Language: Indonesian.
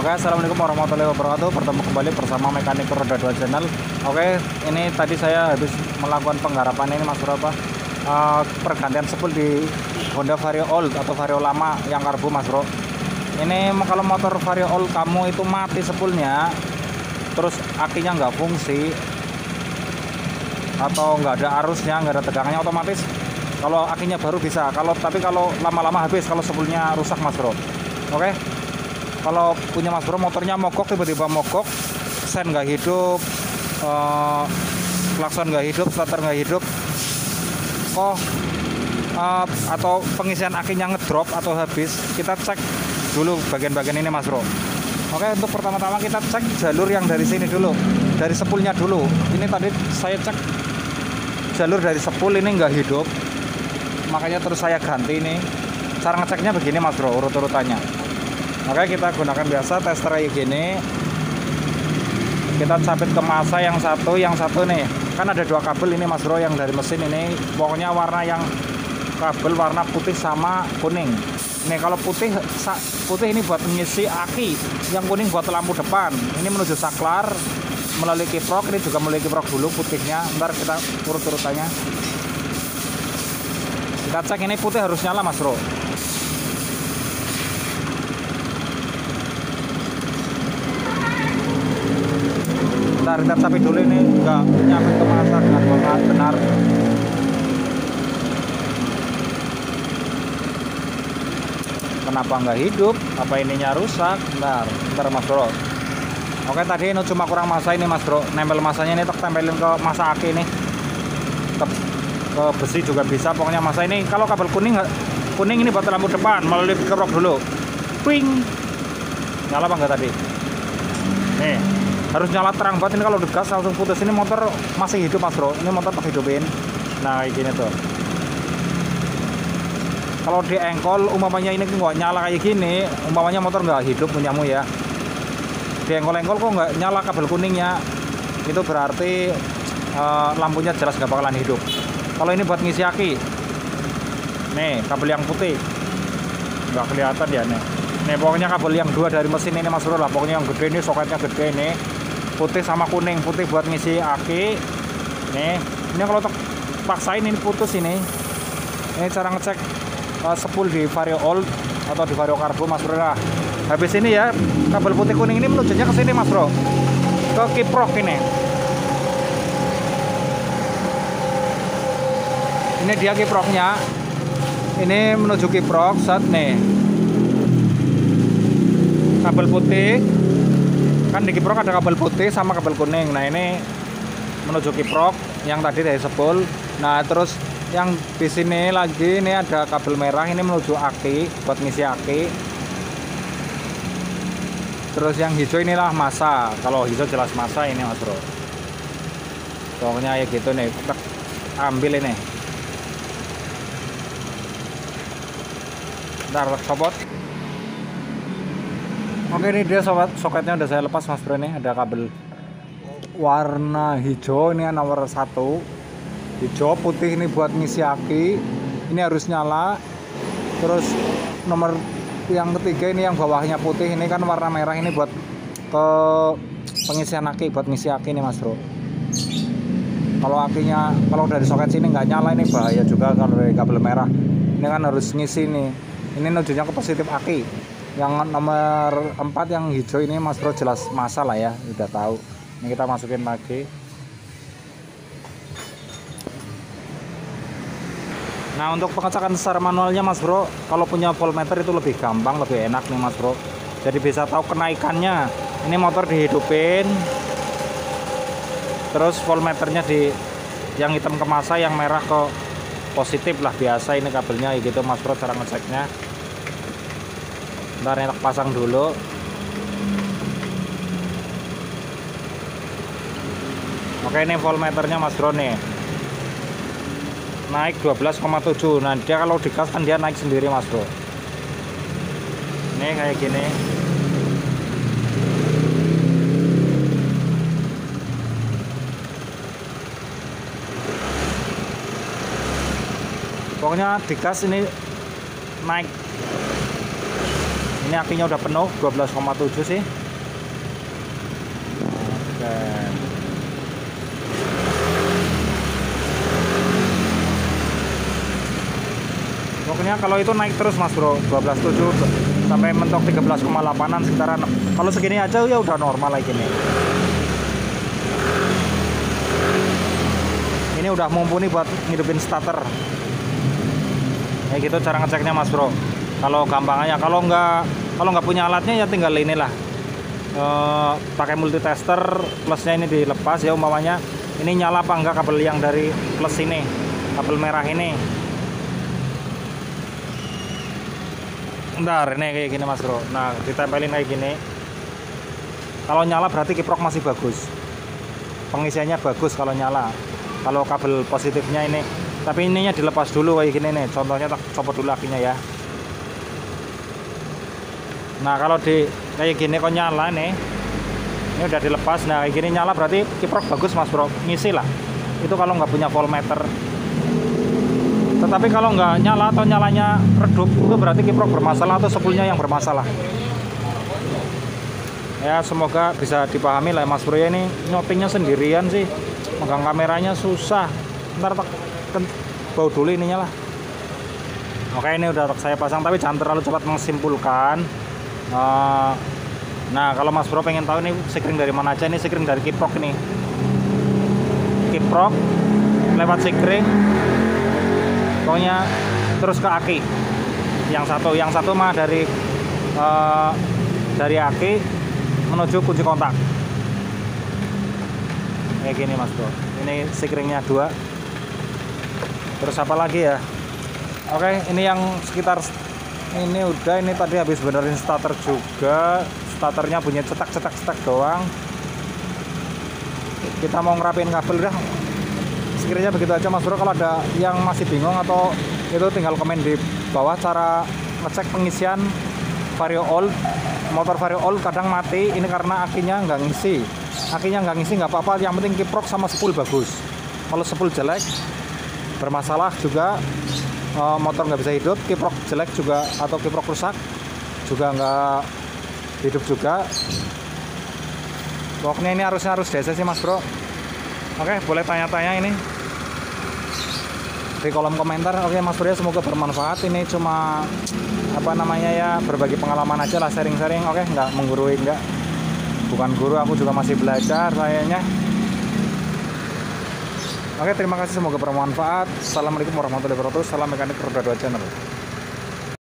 Oke, assalamualaikum warahmatullahi wabarakatuh. Bertemu kembali bersama Mekanik Roda 2 Channel. Oke, ini tadi saya habis melakukan penggarapan ini Mas Bro, pergantian spool di Honda Vario Old atau Vario lama yang karbu Mas Bro. Ini kalau motor Vario Old kamu itu mati spoolnya, terus akinya nggak fungsi atau nggak ada arusnya, nggak ada tegangannya, otomatis kalau akinya baru bisa. Tapi kalau lama-lama habis kalau spoolnya rusak Mas Bro. Oke. Kalau punya Mas Bro motornya mogok, tiba-tiba mogok, sen nggak hidup, klakson nggak hidup, starter nggak hidup, atau pengisian akinya ngedrop atau habis, kita cek dulu bagian-bagian ini Mas Bro. Oke, untuk pertama-tama kita cek jalur yang dari sini dulu, dari spoolnya dulu. Ini tadi saya cek jalur dari spool ini nggak hidup, makanya terus saya ganti ini. Cara ngeceknya begini Mas Bro, urut-urutannya. Oke, kita gunakan biasa tester kayak gini. Kita capit ke masa yang satu nih. Kan ada dua kabel ini Mas Bro yang dari mesin ini. Pokoknya warna yang kabel warna putih sama kuning. Nih kalau putih ini buat mengisi aki, yang kuning buat lampu depan. Ini menuju saklar melalui kiprok, ini juga melalui kiprok dulu putihnya. Ntar kita urut-urutannya. Kita cek ini putih harus nyala Mas Bro. Bentar, kita capit dulu ini enggak nyampe ke masa dengan benar. Kenapa nggak hidup? Apa ininya rusak? Bentar Mas Bro. Oke, tadi ini cuma kurang masa ini Mas Bro. Nempel masanya ini, tempelin ke masa aki ini. Ke besi juga bisa. Pokoknya masa ini kalau kabel kuning ini buat lampu depan melalui kerok dulu. Ping. Nyala apa enggak tadi? Nih. Harus nyala terang banget, ini kalau digas langsung putus. Ini motor masih hidup Mas Bro, ini motor tak hidupin. Nah kayak gini tuh. Kalau di engkol umpamanya ini nggak nyala kayak gini, umpamanya motor nggak hidup punyamu ya. Di engkol-engkol kok nggak nyala kabel kuningnya, itu berarti lampunya jelas nggak bakalan hidup. Kalau ini buat ngisi aki, nih kabel yang putih nggak kelihatan ya nih. Nih pokoknya kabel yang dua dari mesin ini Mas Bro lah, pokoknya yang gede ini, soketnya gede ini, putih sama kuning. Putih buat ngisi aki. Nih, ini kalau paksain ini putus ini. Ini cara ngecek spool di Vario Old atau di Vario Karbo Mas Bro lah. Habis ini ya, kabel putih kuning ini menujunya ke sini Mas Bro. Ke kiprok ini. Ini dia kiproknya. Ini menuju kiprok saat nih. Kabel putih kan di kiprok ada kabel putih sama kabel kuning. Nah ini menuju kiprok yang tadi dari spool. Nah terus yang di sini lagi ini ada kabel merah, ini menuju aki buat ngisi aki. Terus yang hijau inilah masa. Kalau hijau jelas masa ini Mas Bro. Pokoknya ya gitu nih, kita ambil ini. Ntar copot. Oke, ini dia soketnya udah saya lepas Mas Bro. Ini ada kabel warna hijau, ini nomor 1 hijau, putih ini buat ngisi aki, ini harus nyala. Terus nomor yang ketiga ini yang bawahnya putih, ini kan warna merah, ini buat ke pengisian aki, buat ngisi aki ini Mas Bro. Kalau dari soket sini nggak nyala, ini bahaya juga kalau dari kabel merah. Ini kan harus ngisi nih. Ini nujunya ke positif aki. Yang nomor 4 yang hijau ini Mas Bro jelas masa lah ya, udah tahu. Ini kita masukin lagi. Nah untuk pengecekan secara manualnya Mas Bro, kalau punya voltmeter itu lebih gampang, lebih enak nih Mas Bro. Jadi bisa tahu kenaikannya. Ini motor dihidupin, terus voltmeternya yang hitam ke masa, yang merah ke positif lah, biasa ini kabelnya gitu Mas Bro cara ngeceknya. Ntar enak pasang dulu. Oke, ini voltmeternya Mas Bro nih naik 12,7. Nah dia kalau digas kan dia naik sendiri Mas Bro. Ini kayak gini. Pokoknya digas ini naik Ini akinya udah penuh 12,7 sih. Oke. Pokoknya kalau itu naik terus Mas Bro, 12,7 sampai mentok 13,8an sekitaran. Kalau segini aja ya udah normal lagi nih. Ini udah mumpuni buat ngidupin starter. Ya gitu cara ngeceknya Mas Bro. Kalau gampangnya, kalau nggak punya alatnya ya tinggal inilah. Pakai multitester, plusnya ini dilepas ya, umpamanya ini nyala apa enggak kabel yang dari plus ini, kabel merah ini. Bentar, ini kayak gini Mas Bro. Nah, ditempelin kayak gini. Kalau nyala berarti kiprok masih bagus. Pengisiannya bagus kalau nyala. Kalau kabel positifnya ini, tapi ininya dilepas dulu kayak gini nih. Contohnya tak copot dulu akinya ya. Nah, kalau di kayak gini kok nyala nih. Ini udah dilepas. Nah, kayak gini nyala berarti kiprok bagus Mas Bro. Ngisi lah. Itu kalau nggak punya voltmeter. Tetapi kalau nggak nyala atau nyalanya redup, itu berarti kiprok bermasalah atau spoolnya yang bermasalah. Ya semoga bisa dipahami lah Mas Bro ya, ini nyotingnya sendirian sih, megang kameranya susah. Ntar bau dulu ininya lah. Oke, ini udah saya pasang, tapi jangan terlalu cepat menyimpulkan. Nah kalau Mas Bro pengen tahu ini sekring dari mana aja, ini sekring dari kiprok ini. Kiprok lewat sekring, pokoknya terus ke aki. Yang satu mah dari aki menuju kunci kontak. Kayak gini Mas Bro. Ini sekringnya 2. Terus apa lagi ya? Oke, ini yang sekitar ini udah, ini tadi habis benerin starter juga. Starternya bunyi cetak doang. Kita mau ngerapin kabel udah. Sekiranya begitu aja Mas Bro. Kalau ada yang masih bingung atau itu tinggal komen di bawah cara ngecek pengisian vario old. Motor vario old kadang mati ini karena akinya nggak ngisi. Akinya nggak ngisi nggak apa-apa, yang penting kiprok sama spool bagus. Kalau spool jelek bermasalah juga, motor nggak bisa hidup. Kiprok jelek juga atau kiprok rusak juga nggak hidup juga. Pokoknya ini harus DC sih Mas Bro. Oke, boleh tanya-tanya ini di kolom komentar. Oke Mas Bro, semoga bermanfaat. Ini cuma apa namanya ya, berbagi pengalaman aja lah, sharing-sharing. Oke, nggak menggurui, nggak, bukan guru, aku juga masih belajar kayaknya. Oke, terima kasih, semoga bermanfaat. Assalamualaikum warahmatullahi wabarakatuh. Salam mekanik roda 2 channel.